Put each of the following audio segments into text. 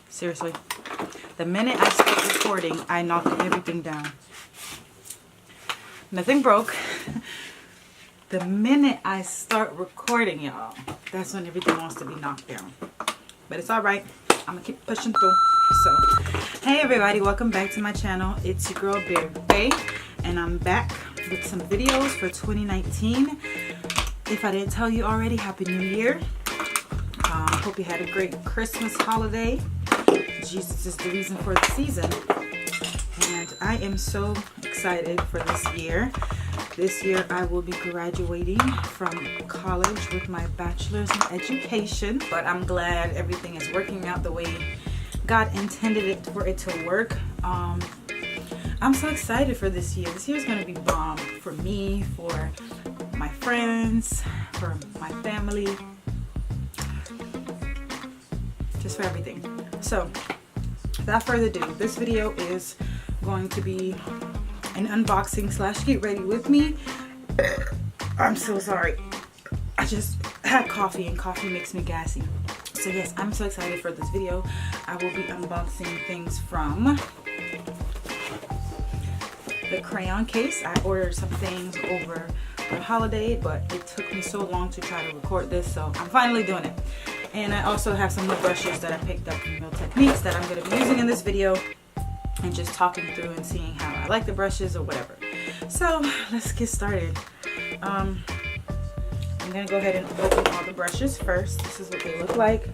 Seriously, the minute I start recording, I knock everything down. Nothing broke. The minute I start recording, y'all, that's when everything wants to be knocked down. But it's all right. I'm gonna keep pushing through. So, hey everybody, welcome back to my channel. It's your girl BerryFreshFace, and I'm back with some videos for 2019. If I didn't tell you already, Happy New Year. Hope you had a great Christmas holiday. Jesus is the reason for the season, and I am so excited for this year. This year I will be graduating from college with my bachelor's in education, but I'm glad everything is working out the way God intended it for it to work. I'm so excited for this year. This year is going to be bomb for me, for my friends, for my family, just for everything. So without further ado, this video is going to be an unboxing slash get ready with me. I'm so sorry. I just had coffee and coffee makes me gassy. So yes, I'm so excited for this video. I will be unboxing things from the Crayon Case. I ordered some things over the holiday, but it took me so long to try to record this, so I'm finally doing it. And I also have some new brushes that I picked up from Real Techniques that I'm going to be using in this video, and just talking through and seeing how I like the brushes or whatever. So let's get started. I'm going to go ahead and open all the brushes first. This is what they look like.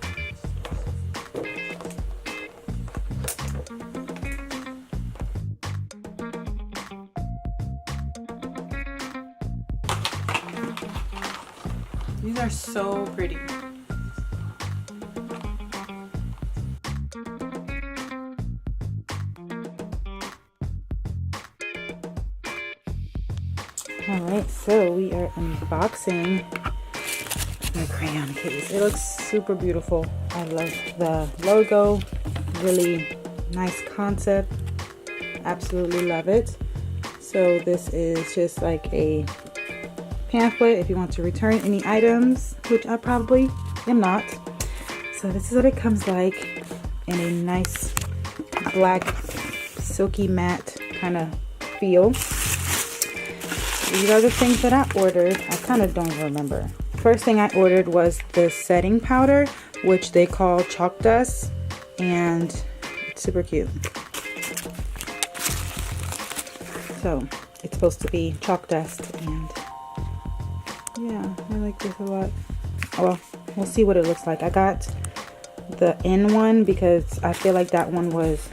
These are so pretty. Alright, so we are unboxing the Crayon Case. It looks super beautiful. I love the logo. Really nice concept. Absolutely love it. So this is just like a pamphlet if you want to return any items, which I probably am not. So this is what it comes like in a nice black silky matte kind of feel. These are the things that I ordered. I kind of don't remember. First thing I ordered was the setting powder, which they call chalk dust, and it's super cute. So it's supposed to be chalk dust, and yeah, I like this a lot. Well, we'll see what it looks like. I got the N one because I feel like that one was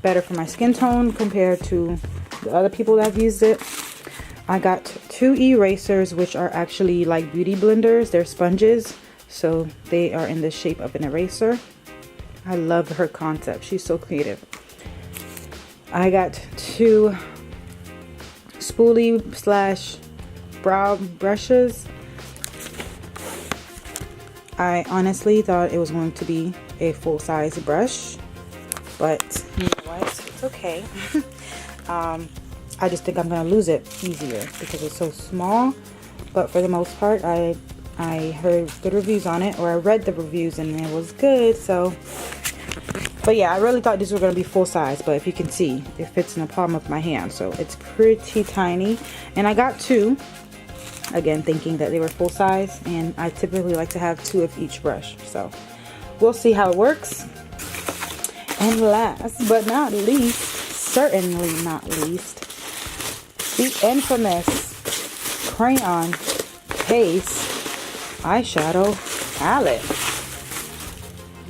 better for my skin tone compared to the other people that have used it. I got two erasers, which are actually like beauty blenders. They're sponges, so they are in the shape of an eraser. I love her concept. She's so creative. I got two spoolie slash brow brushes. I honestly thought it was going to be a full-size brush, but you know what? It's okay. I just think I'm gonna lose it easier because it's so small, but for the most part I heard good reviews on it, or I read the reviews and it was good. So, but yeah, I really thought these were gonna be full size, but if you can see, it fits in the palm of my hand, so it's pretty tiny. And I got two, again thinking that they were full size, and I typically like to have two of each brush, so we'll see how it works. And last but not least, certainly not least, the infamous Crayon Case eyeshadow palette.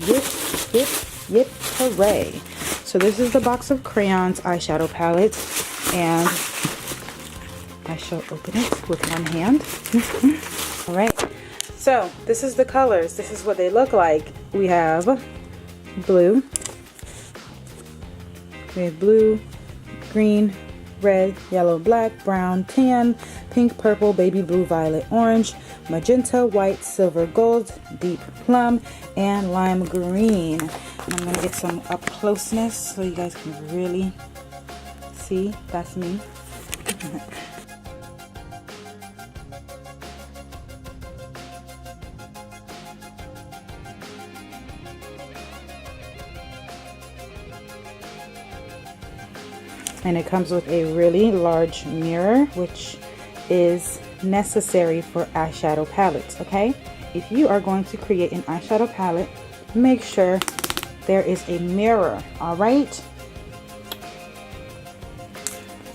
Yip, yip, yip, hooray. So this is the box of crayons eyeshadow palette, and I shall open it with one hand. Alright, so this is the colors. This is what they look like. We have blue. We have blue, green, red, yellow, black, brown, tan, pink, purple, baby blue, violet, orange, magenta, white, silver, gold, deep plum, and lime green. And I'm going to get some up closeness so you guys can really see. That's me. And it comes with a really large mirror, which is necessary for eyeshadow palettes, okay? If you are going to create an eyeshadow palette, make sure there is a mirror, all right?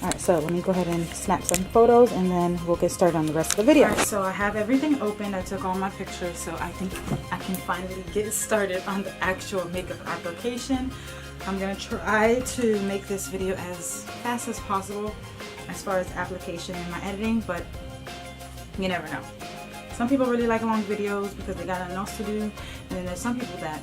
All right, so let me go ahead and snap some photos and then we'll get started on the rest of the video. All right, so I have everything open. I took all my pictures, so I think I can finally get started on the actual makeup application. I'm gonna try to make this video as fast as possible as far as application and my editing, but you never know. Some people really like long videos because they got nothing else to do, and then there's some people that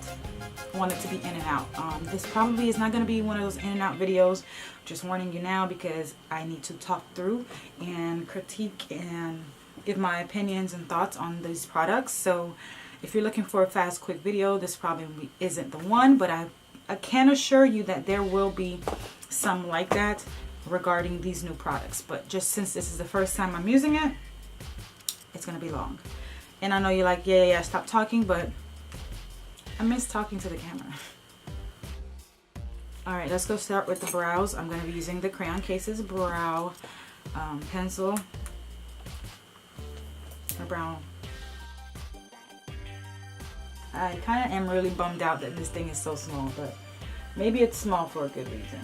want it to be in and out. This probably is not going to be one of those in and out videos. Just warning you now because I need to talk through and critique and give my opinions and thoughts on these products. So if you're looking for a fast, quick video, this probably isn't the one, but I can assure you that there will be some like that regarding these new products. But just since this is the first time I'm using it, it's going to be long. And I know you're like, yeah, stop talking, but I miss talking to the camera. Alright, let's go start with the brows. I'm going to be using the Crayon Case's brow pencil. Or brown. I kind of am really bummed out that this thing is so small, but maybe it's small for a good reason.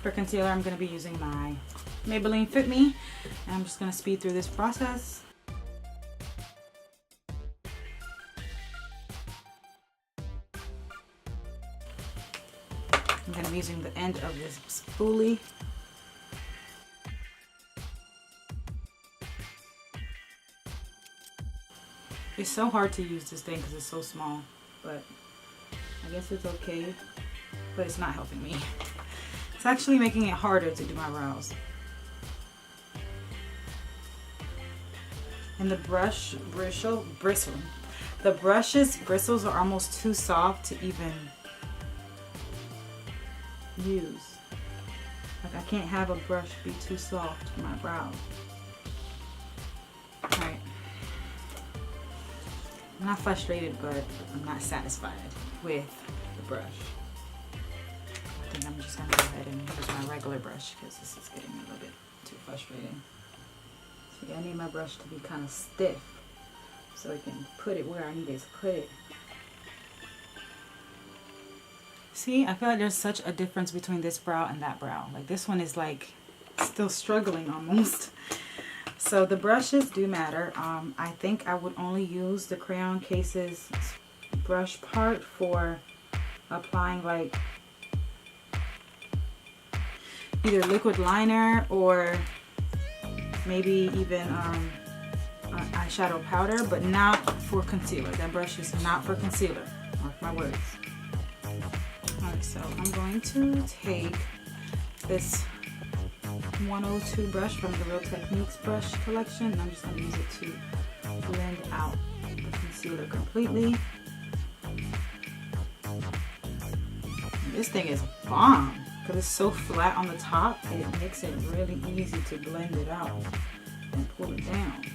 For concealer, I'm going to be using my Maybelline Fitme, and I'm just going to speed through this process. I'm going to be using the end of this spoolie. It's so hard to use this thing because it's so small, but I guess it's okay, but it's not helping me. It's actually making it harder to do my brows. And the brush's bristles are almost too soft to even use. Like, I can't have a brush be too soft for my brows. Alright. I'm not frustrated, but I'm not satisfied with the brush. I think I'm just going to go ahead and use my regular brush because this is getting a little bit too frustrating. See, I need my brush to be kind of stiff so I can put it where I need it to put it. See, I feel like there's such a difference between this brow and that brow. Like, this one is like still struggling almost. So the brushes do matter. I think I would only use the Crayon Case's brush part for applying like either liquid liner or maybe even eyeshadow powder, but not for concealer. That brush is not for concealer. Mark my words. Alright, so I'm going to take this 102 brush from the Real Techniques brush collection, and I'm just going to use it to blend out the concealer completely. This thing is bomb because it's so flat on the top. It makes it really easy to blend it out and pull it down.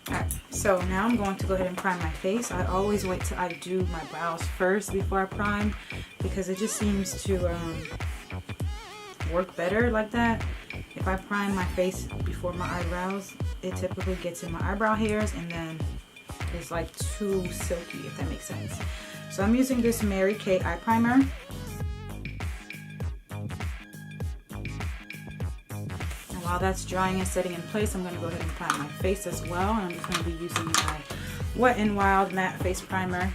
Alright, so now I'm going to go ahead and prime my face. I always wait till I do my brows first before I prime because it just seems to work better like that. If I prime my face before my eyebrows, it typically gets in my eyebrow hairs and then it's like too silky, if that makes sense. So I'm using this Mary Kay eye primer. while that's drying and setting in place, I'm going to go ahead and prime my face as well. And I'm just going to be using my Wet n Wild matte face primer.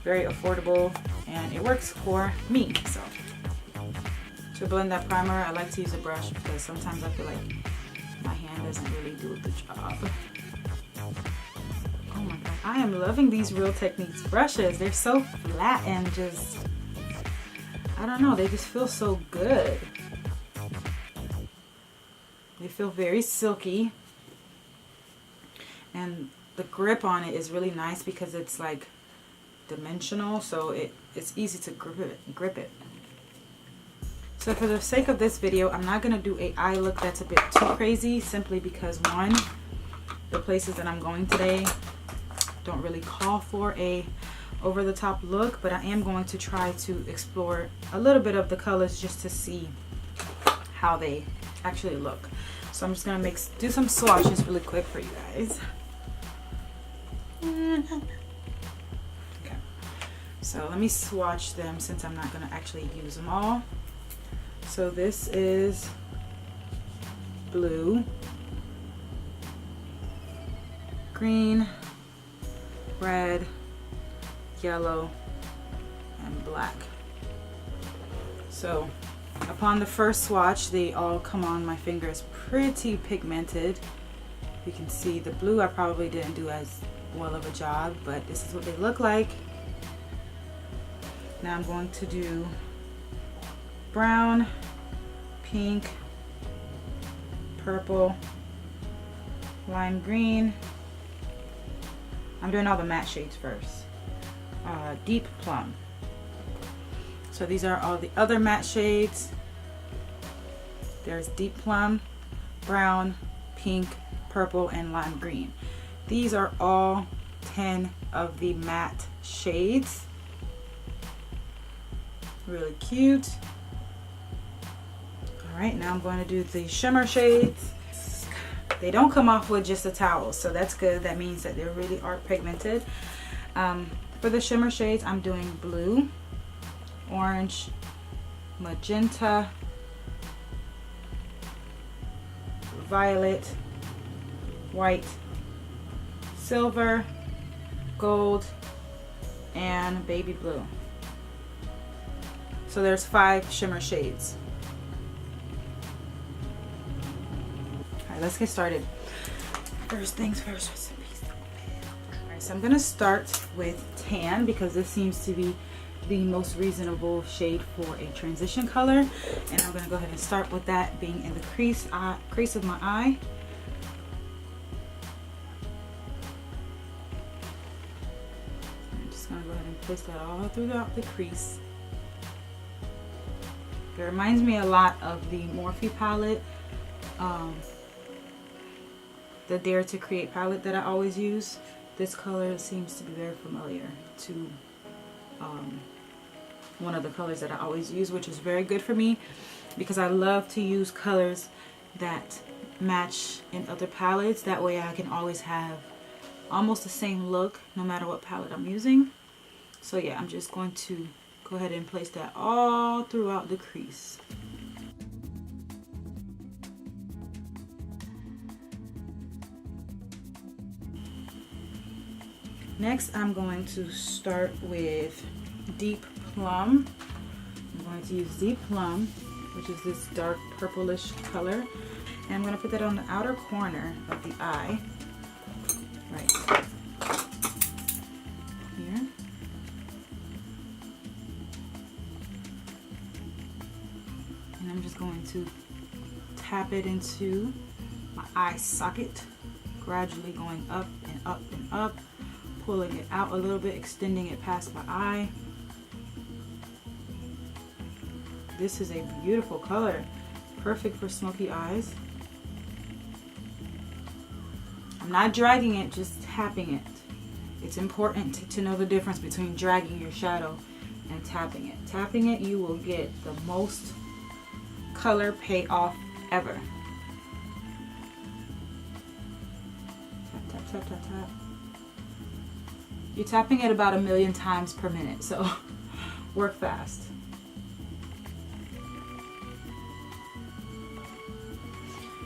Very affordable, and it works for me. So to blend that primer, I like to use a brush because sometimes I feel like my hand doesn't really do the job. Oh my god, I am loving these Real Techniques brushes. They're so flat and just, I don't know, they just feel so good. They feel very silky, and the grip on it is really nice because it's like dimensional, so it's easy to grip it. So for the sake of this video, I'm not going to do a eye look that's a bit too crazy, simply because one, the places that I'm going today don't really call for a over-the-top look, but I am going to try to explore a little bit of the colors just to see how they actually look. So I'm just going to do some swatches really quick for you guys. Okay, so let me swatch them since I'm not going to actually use them all. So this is blue, green, red, yellow, and black. So upon the first swatch, they all come on my fingers pretty pigmented. You can see the blue I probably didn't do as well of a job, but this is what they look like. Now I'm going to do brown, pink, purple, lime green. I'm doing all the matte shades first. Deep plum. So these are all the other matte shades. There's deep plum, brown, pink, purple, and lime green. These are all 10 of the matte shades. Really cute. Alright, now I'm going to do the shimmer shades. They don't come off with just a towel, so that's good. That means that they really are pigmented. For the shimmer shades, I'm doing blue, orange, magenta, violet, white, silver, gold, and baby blue. So there's 5 shimmer shades. Alright, let's get started. First things first, recipes. Alright, so I'm gonna start with tan because this seems to be the most reasonable shade for a transition color, and I'm gonna go ahead and start with that being in the crease of my eye. I'm just gonna go ahead and place that all throughout the crease. It reminds me a lot of the Morphe palette, the Dare to Create palette that I always use. This color seems to be very familiar to one of the colors that I always use, which is very good for me because I love to use colors that match in other palettes. That way I can always have almost the same look no matter what palette I'm using. So yeah, I'm just going to go ahead and place that all throughout the crease. Next, I'm going to start with Deep Plum. I'm going to use Deep Plum, which is this dark purplish color. And I'm going to put that on the outer corner of the eye. Right here. And I'm just going to tap it into my eye socket, gradually going up and up and up, pulling it out a little bit, extending it past my eye. This is a beautiful color, perfect for smoky eyes. I'm not dragging it, just tapping it. It's important to know the difference between dragging your shadow and tapping it. Tapping it, you will get the most color payoff ever. Tap, tap, tap, tap, tap. You're tapping it about 1,000,000 times per minute, so work fast.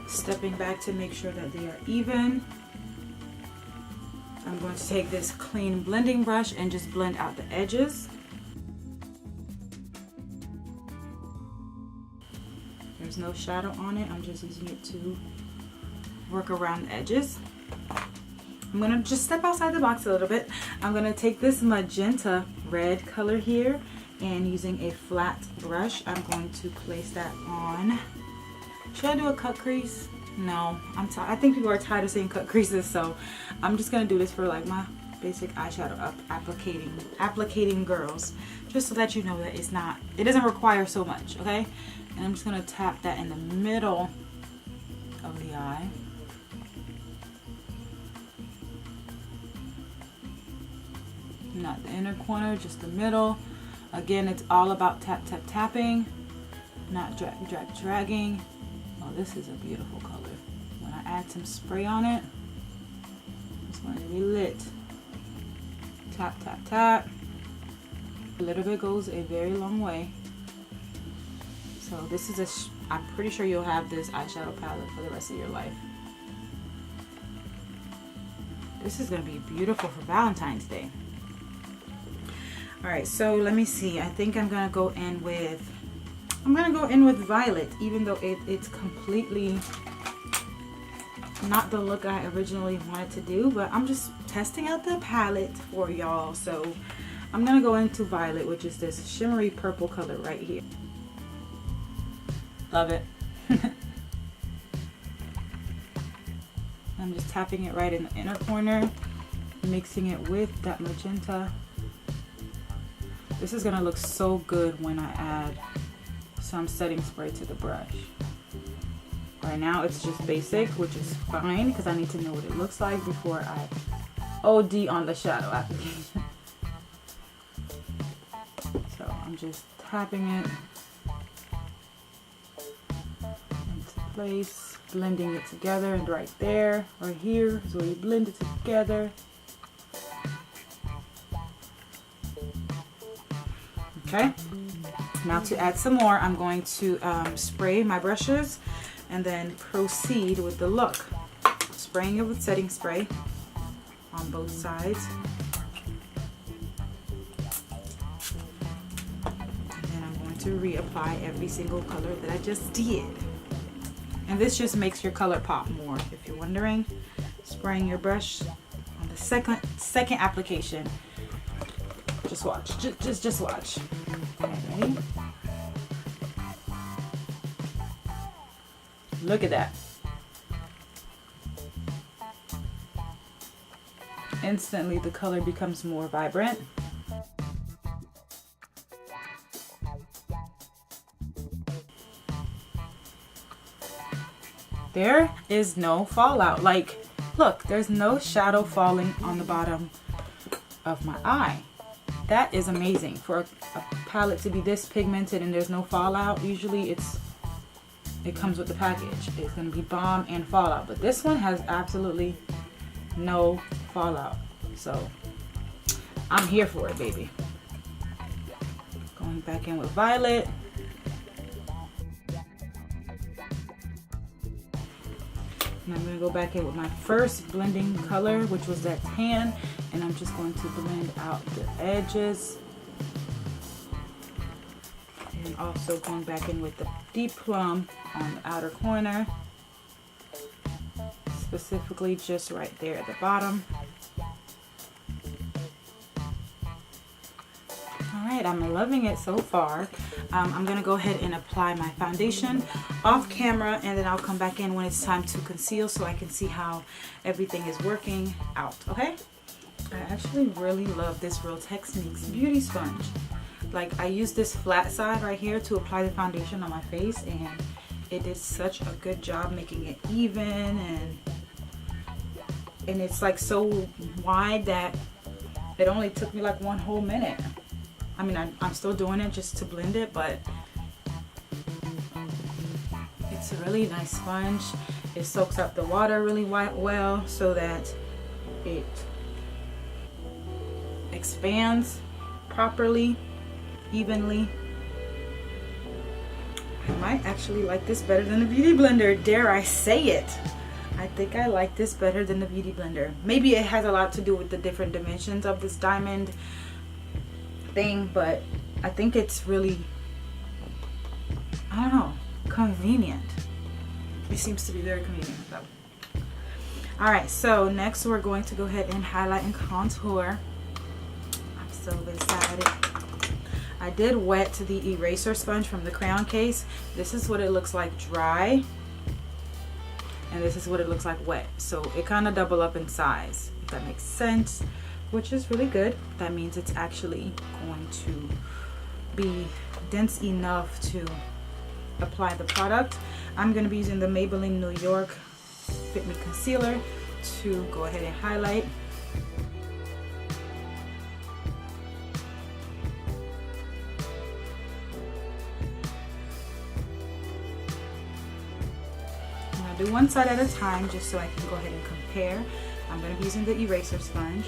Stepping back to make sure that they are even. I'm going to take this clean blending brush and just blend out the edges. There's no shadow on it. I'm just using it to work around the edges. I'm going to just step outside the box a little bit. I'm going to take this magenta red color here, and using a flat brush, I'm going to place that on. Should I do a cut crease? No, I think people are tired of seeing cut creases, so I'm just gonna do this for like my basic eyeshadow applicating girls, just so that you know that it doesn't require so much, okay? And I'm just gonna tap that in the middle of the eye. Not the inner corner, just the middle. Again, it's all about tap, tap, tapping, not dragging. Oh, this is a beautiful color. When I add some spray on it, it's going to be lit. Tap, tap, tap. A little bit goes a very long way. So this is I'm pretty sure you'll have this eyeshadow palette for the rest of your life. This is going to be beautiful for Valentine's Day. Alright, so let me see. I think I'm going to go in with violet, even though it's completely not the look I originally wanted to do, but I'm just testing out the palette for y'all. So I'm gonna go into violet, which is this shimmery purple color right here. Love it. I'm just tapping it right in the inner corner, mixing it with that magenta. This is gonna look so good when I add some setting spray to the brush. Right now it's just basic, which is fine because I need to know what it looks like before I OD on the shadow application. So I'm just tapping it into place, blending it together, and right there, right here is where you blend it together. Okay. Now to add some more, I'm going to spray my brushes and then proceed with the look. Spraying it with setting spray on both sides. And then I'm going to reapply every single color that I just did. And this just makes your color pop more, if you're wondering. Spraying your brush on the second application. Just watch. Just watch. Okay. Look at that. Instantly the color becomes more vibrant. There is no fallout. Like, look, there's no shadow falling on the bottom of my eye. That is amazing for a palette to be this pigmented and there's no fallout. Usually it comes with the package. It's going to be bomb and fallout, but this one has absolutely no fallout. So I'm here for it, baby. Going back in with violet. And I'm going to go back in with my first blending color, which was that tan, and I'm just going to blend out the edges. And also going back in with the deep plum on the outer corner, specifically just right there at the bottom. Alright, I'm loving it so far. I'm going to go ahead and apply my foundation off camera, and then I'll come back in when it's time to conceal so I can see how everything is working out, okay? I actually really love this Real Techniques beauty sponge. Like, I use this flat side right here to apply the foundation on my face, and it did such a good job making it even, and it's like so wide that it only took me like 1 whole minute. I mean, I'm still doing it just to blend it, but it's a really nice sponge. It soaks up the water really well so that it expands properly, evenly. I might actually like this better than the Beauty Blender. Dare I say it? I think I like this better than the Beauty Blender. Maybe it has a lot to do with the different dimensions of this diamond thing, but I think it's really, I don't know, convenient. It seems to be very convenient though. Alright, so next we're going to go ahead and highlight and contour. I'm so excited. I did wet the eraser sponge from the Crayon Case. This is what it looks like dry, and this is what it looks like wet. So it kind of double up in size, if that makes sense, which is really good. That means it's actually going to be dense enough to apply the product. I'm going to be using the Maybelline New York Fitme concealer to go ahead and highlight. I'm going to do one side at a time just so I can go ahead and compare. I'm going to be using the eraser sponge.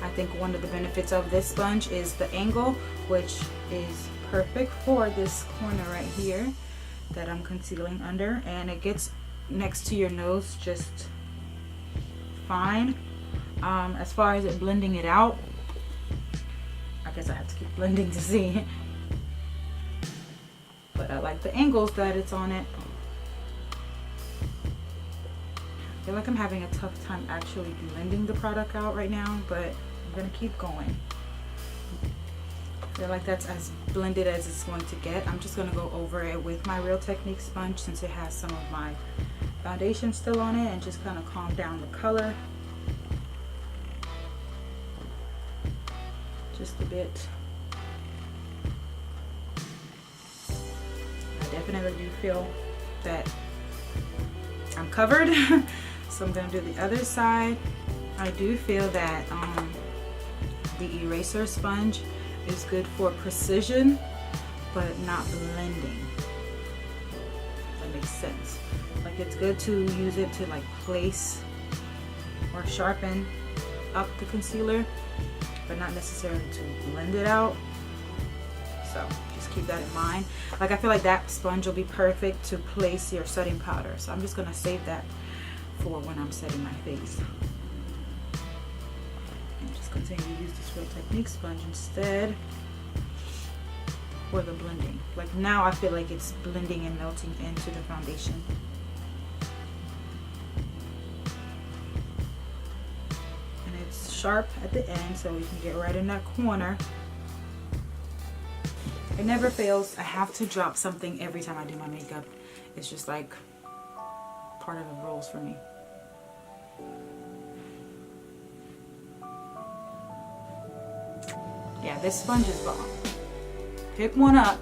I think one of the benefits of this sponge is the angle, which is perfect for this corner right here that I'm concealing under, and it gets next to your nose just fine. As far as it blending it out, I guess I have to keep blending to see, but I like the angles that it's on it. I feel like I'm having a tough time actually blending the product out right now, but I'm gonna keep going. I feel like that's as blended as it's going to get. I'm just going to go over it with my Real Technique sponge since it has some of my foundation still on it, and just kind of calm down the color just a bit. I definitely do feel that I'm covered. So I'm going to do the other side. I do feel that the eraser sponge is good for precision, but not blending. That makes sense. Like, it's good to use it to like place or sharpen up the concealer, but not necessarily to blend it out. So just keep that in mind. Like, I feel like that sponge will be perfect to place your setting powder. So I'm just gonna save that for when I'm setting my face. Continue to use this Real Technique sponge instead for the blending. Like, now I feel like it's blending and melting into the foundation. And it's sharp at the end, so you can get right in that corner. It never fails. I have to drop something every time I do my makeup. It's just like part of the rules for me. Yeah, this sponge is bomb. Pick one up.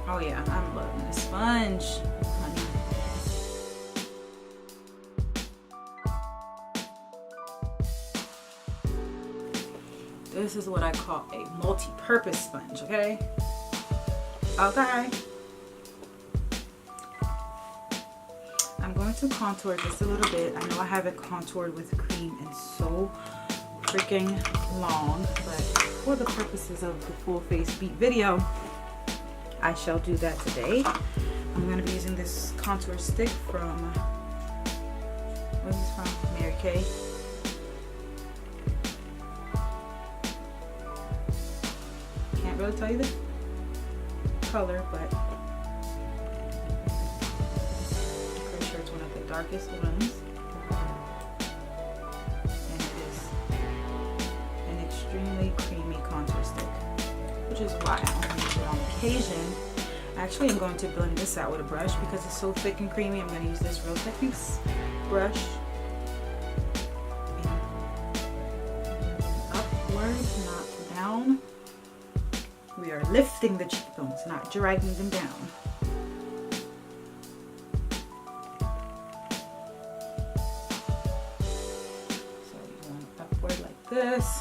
Oh yeah, I'm loving this sponge, honey. This is what I call a multi-purpose sponge, okay? Okay. I'm going to contour just a little bit. I know I haven't contoured with cream in so freaking long, but for the purposes of the full face beat video, I shall do that today. I'm going to be using this contour stick from, where's this from? Mary Kay. Can't really tell you the color, but darkest ones, and it is an extremely creamy contour stick, which is why I only use it on occasion. Actually, I'm going to blend this out with a brush because it's so thick and creamy. I'm going to use this Real Technique brush. Upward, not down. We are lifting the cheekbones, not dragging them down. This.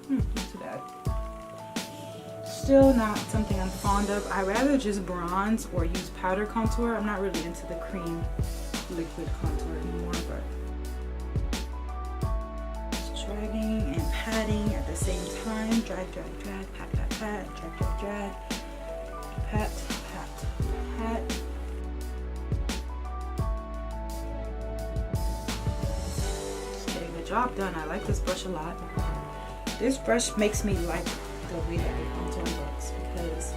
Not too bad. Still not something I'm fond of. I rather just bronze or use powder contour. I'm not really into the cream liquid contour anymore, but just dragging and patting at the same time. Drag, drag, drag, pat, pat, pat, drag, drag, drag, pat, pat, pat. Just getting the job done. I like this brush a lot. This brush makes me like the way that they contour looks, because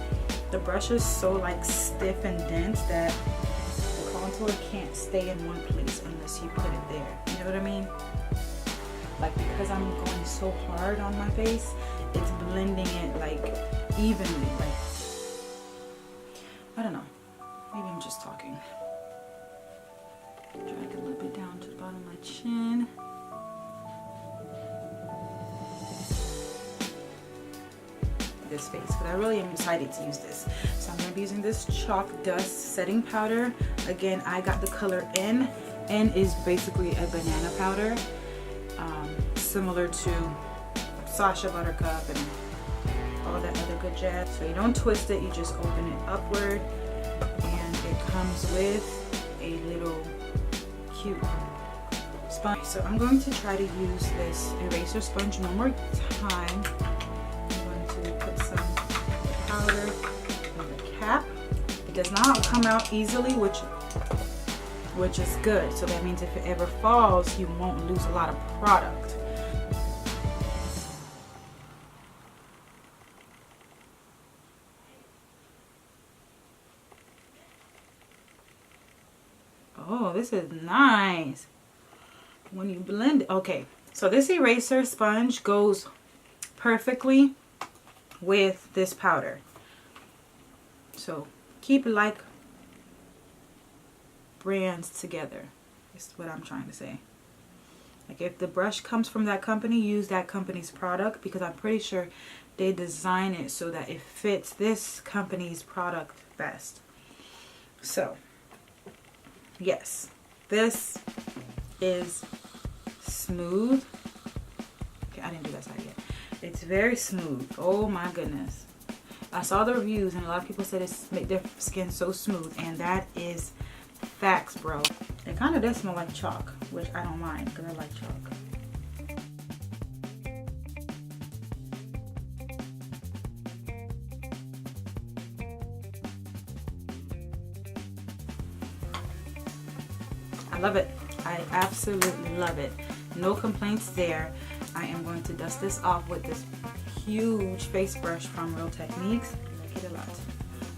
the brush is so like stiff and dense that the contour can't stay in one place unless you put it there. You know what I mean? Like, because I'm going so hard on my face, it's blending it like evenly. Like, I don't know. Maybe I'm just talking. Drag a little bit down to the bottom of my chin. This face, but I really am excited to use this. So I'm going to be using this chalk dust setting powder. Again, I got the color N. N is basically a banana powder, similar to Sasha Buttercup and all that other good jazz. So you don't twist it, you just open it upward, and it comes with a little cute sponge. So I'm going to try to use this eraser sponge one more time. Put some powder on the cap. It does not come out easily, which is good. So that means if it ever falls, you won't lose a lot of product. Oh, this is nice. When you blend it, okay. So this eraser sponge goes perfectly with this powder. So keep like brands together is what I'm trying to say. Like, if the brush comes from that company, use that company's product, because I'm pretty sure they design it so that it fits this company's product best. So yes, this is smooth. Okay, I didn't do that side yet. It's very smooth. Oh my goodness. I saw the reviews and a lot of people said it's make their skin so smooth, and that is facts, bro. It kind of does smell like chalk, which I don't mind because I like chalk. I love it. I absolutely love it. No complaints there. I am going to dust this off with this huge face brush from Real Techniques. I like it a lot.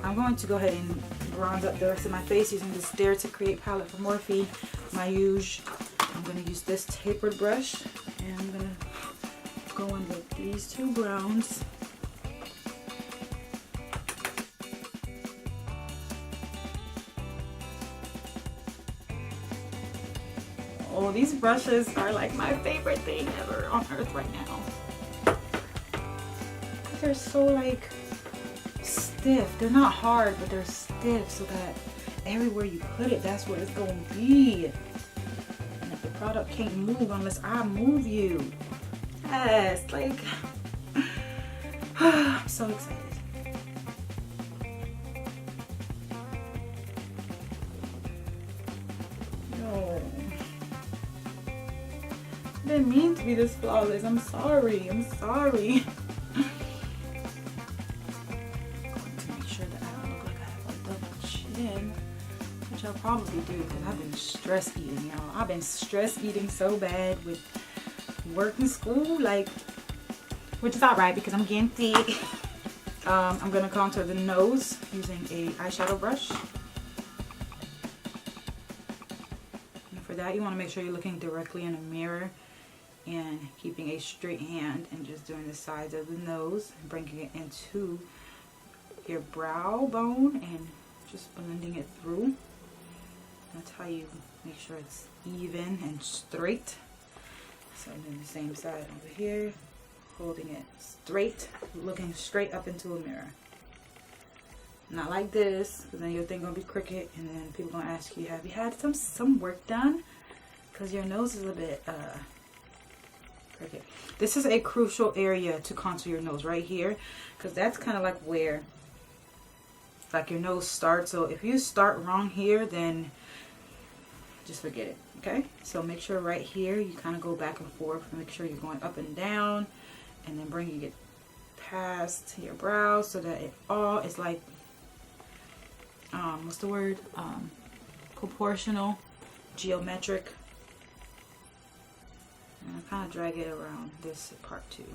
I'm going to go ahead and bronze up the rest of my face using this Dare to Create palette from Morphe, my huge. I'm going to use this tapered brush, and I'm going to go in with these two browns. Oh, these brushes are like my favorite thing ever on earth right now. They're so like stiff. They're not hard, but they're stiff, so that everywhere you put it, that's where it's going to be. And if the product can't move unless I move you. Yes, like, I'm so excited. I didn't mean to be this flawless. I'm sorry. I'm sorry. I'm going to make sure that I don't look like I have a double chin, which I'll probably do because I've been stress eating, y'all. I've been stress eating so bad with work and school, like, which is alright because I'm getting thick. I'm going to contour the nose using a eyeshadow brush. And for that, you want to make sure you're looking directly in a mirror and keeping a straight hand and just doing the sides of the nose, bringing it into your brow bone and just blending it through. That's how you make sure it's even and straight. So I'm doing the same side over here, holding it straight, looking straight up into a mirror. Not like this, because then your thing gonna be crooked, and then people gonna ask you, have you had some work done? Because your nose is a bit crooked. This is a crucial area to contour your nose right here, because that's kind of like where like your nose starts. So if you start wrong here, then just forget it. Okay, so make sure right here you kind of go back and forth, make sure you're going up and down, and then bringing it past your brows so that it all is like what's the word, proportional, geometric. And I kind of drag it around this part too.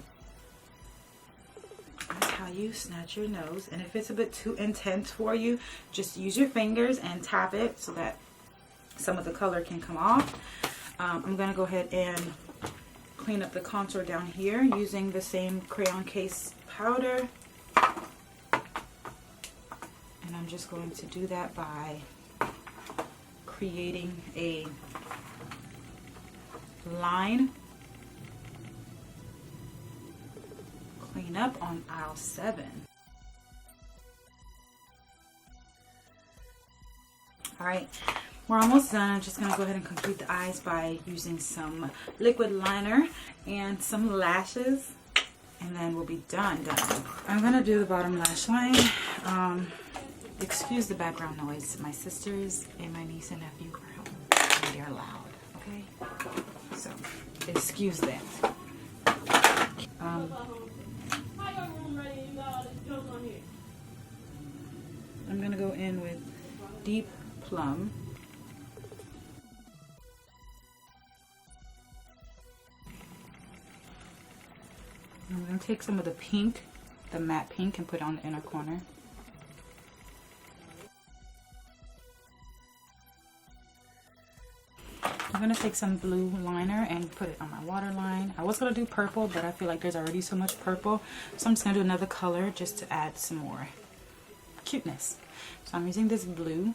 That's how you snatch your nose. And if it's a bit too intense for you, just use your fingers and tap it so that some of the color can come off. I'm gonna go ahead and clean up the contour down here using the same Crayon Case powder. And I'm just going to do that by creating a line. Clean up on aisle 7. Alright, we're almost done. I'm just going to go ahead and complete the eyes by using some liquid liner and some lashes. And then we'll be done. I'm going to do the bottom lash line. Excuse the background noise. My sisters and my niece and nephew are home and they're loud. Okay? So, excuse that. I'm going to go in with Deep Plum. I'm going to take some of the pink, the matte pink, and put it on the inner corner. I'm going to take some blue liner and put it on my waterline. I was going to do purple, but I feel like there's already so much purple. So I'm just going to do another color just to add some more cuteness. So I'm using this blue.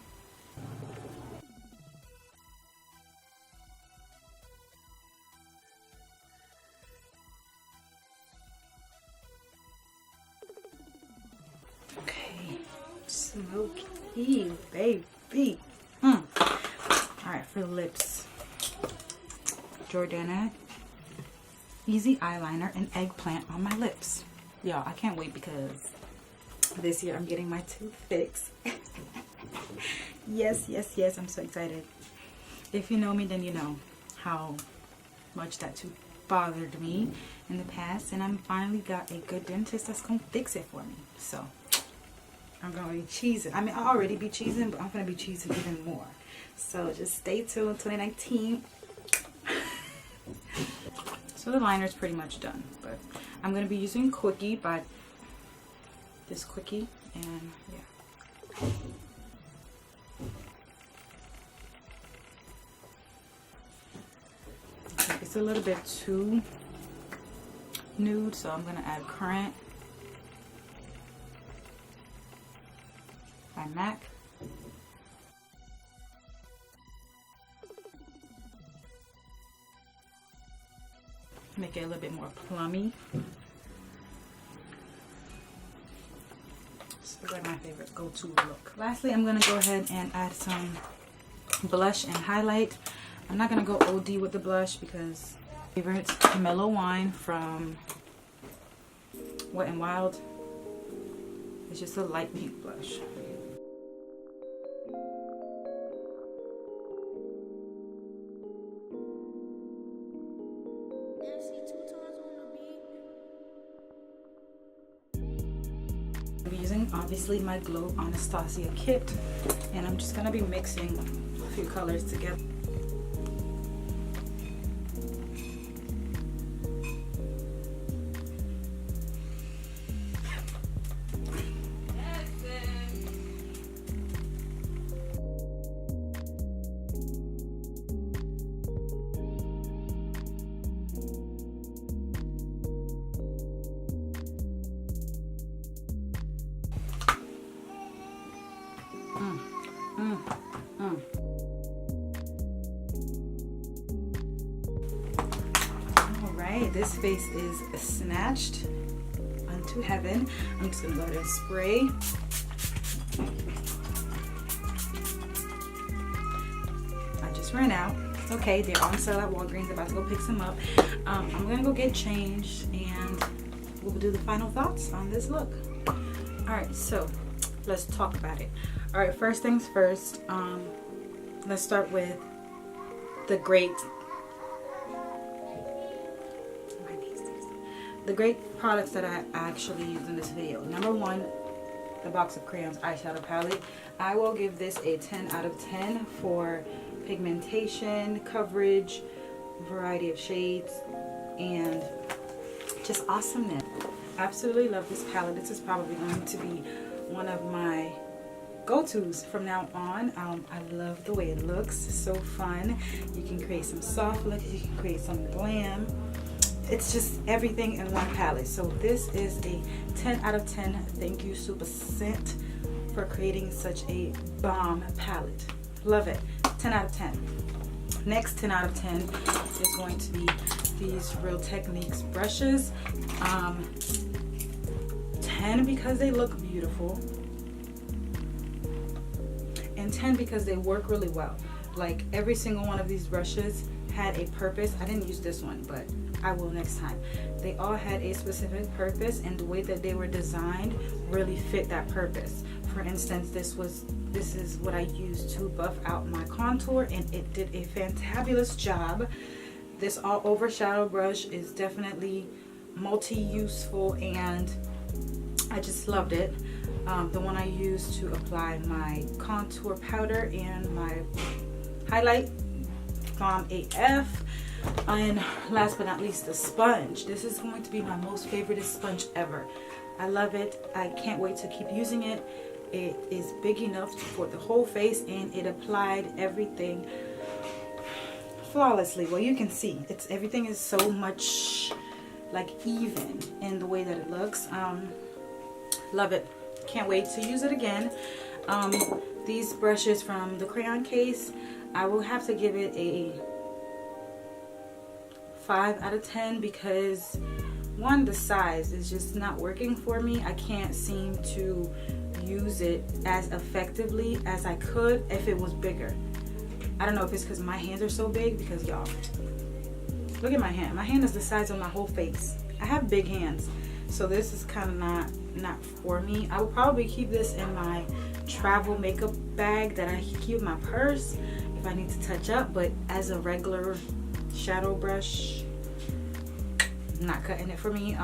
Okay, smoky, baby. Alright, for the lips, Jordana Easy Eyeliner and Eggplant on my lips. Y'all, I can't wait because this year I'm getting my tooth fixed. Yes, yes, yes, I'm so excited. If you know me, then you know how much that tooth bothered me in the past, and I'm finally got a good dentist that's gonna fix it for me. So I'm gonna be cheesing. I mean, I already be cheesing, but I'm gonna be cheesing even more. So just stay tuned. 2019. So the liner is pretty much done, but I'm gonna be using Quickie by this Quickie, and yeah. Okay, it's a little bit too nude, so I'm gonna add Current by MAC. Make it a little bit more plummy. This is like my favorite go-to look. Lastly, I'm gonna go ahead and add some blush and highlight. I'm not gonna go OD with the blush because my favorite Mellow Wine from Wet n Wild. It's just a light pink blush. I'll be using obviously my Glow Anastasia kit, and I'm just gonna be mixing a few colors together. Alright, this face is snatched unto heaven. I'm just gonna go ahead and spray. I just ran out. It's okay, they're on sale at Walgreens. About to go pick some up. I'm gonna go get changed and we'll do the final thoughts on this look. Alright, so let's talk about it. Alright, first things first, let's start with the great products that I actually used in this video. Number one, the box of crayons eyeshadow palette. I will give this a 10 out of 10 for pigmentation, coverage, variety of shades, and just awesomeness. Absolutely love this palette. This is probably going to be one of my go-tos from now on. I love the way it looks. It's so fun. You can create some soft looks, you can create some glam. It's just everything in one palette. So this is a 10 out of 10. Thank you, Super Scent, for creating such a bomb palette. Love it. 10 out of 10. Next 10 out of 10 is going to be these Real Techniques brushes. 10 because they look beautiful, and 10 because they work really well. Like, every single one of these brushes had a purpose. I didn't use this one, but I will next time. They all had a specific purpose, and the way that they were designed really fit that purpose. For instance, this is what I used to buff out my contour, and it did a fantabulous job. This all over shadow brush is definitely multi-useful, and I just loved it. The one I used to apply my contour powder and my highlight, Bomb AF. And last but not least, the sponge. This is going to be my most favorite sponge ever. I love it. I can't wait to keep using it. It is big enough for the whole face, and it applied everything flawlessly. Well, you can see everything is so much like even in the way that it looks. Love it. Can't wait to use it again. These brushes from the Crayon Case, I will have to give it a 5 out of 10 because one, the size is just not working for me. I can't seem to use it as effectively as I could if it was bigger. I don't know if it's because my hands are so big, because y'all, look at my hand. My hand is the size of my whole face. I have big hands, so this is kind of not for me. I will probably keep this in my travel makeup bag that I keep in my purse if I need to touch up, but as a regular shadow brush, not cutting it for me.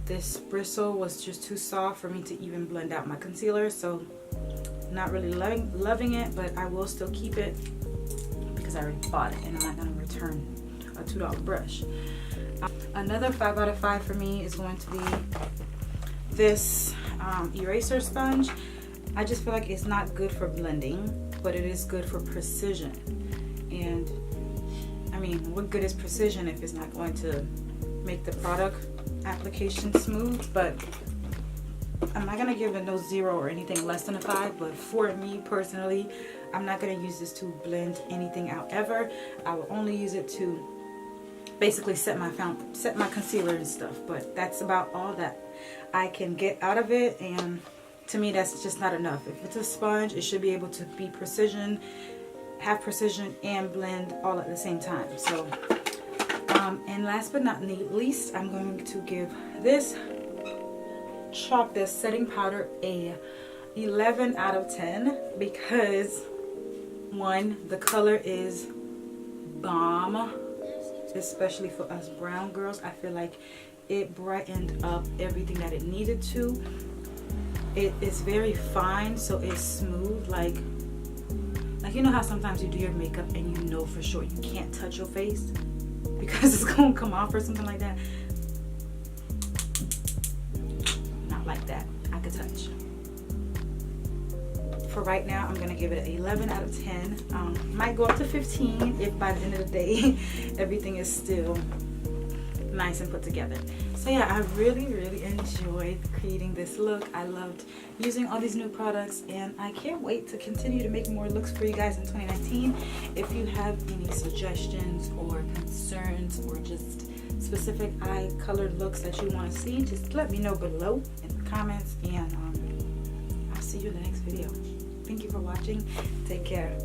This bristle was just too soft for me to even blend out my concealer, so not really loving it, but I will still keep it because I already bought it and I'm not going to return a $2 brush. Another 5 out of 5 for me is going to be this eraser sponge. I just feel like it's not good for blending, but it is good for precision. And I mean, what good is precision if it's not going to make the product application smooth? But I'm not gonna give it no 0 or anything less than a 5, but for me personally, I'm not gonna use this to blend anything out ever. I will only use it to basically set my concealer and stuff, but that's about all that I can get out of it, and to me that's just not enough. If it's a sponge, it should be able to be have precision and blend all at the same time. So and last but not least, I'm going to give this Chalk Dust setting powder a 11 out of 10 because one, the color is bomb, especially for us brown girls. I feel like it brightened up everything that it needed to. It is very fine, so it's smooth, like you know how sometimes you do your makeup and you know for sure you can't touch your face because it's gonna come off or something like that. Not like that. I could touch. For right now, I'm gonna give it an 11 out of 10. Might go up to 15 if by the end of the day everything is still nice and put together. So yeah, I really enjoyed creating this look. I loved using all these new products, and I can't wait to continue to make more looks for you guys in 2019. If you have any suggestions or concerns or just specific eye colored looks that you want to see, just let me know below in the comments, and I'll see you in the next video. Thank you for watching. Take care.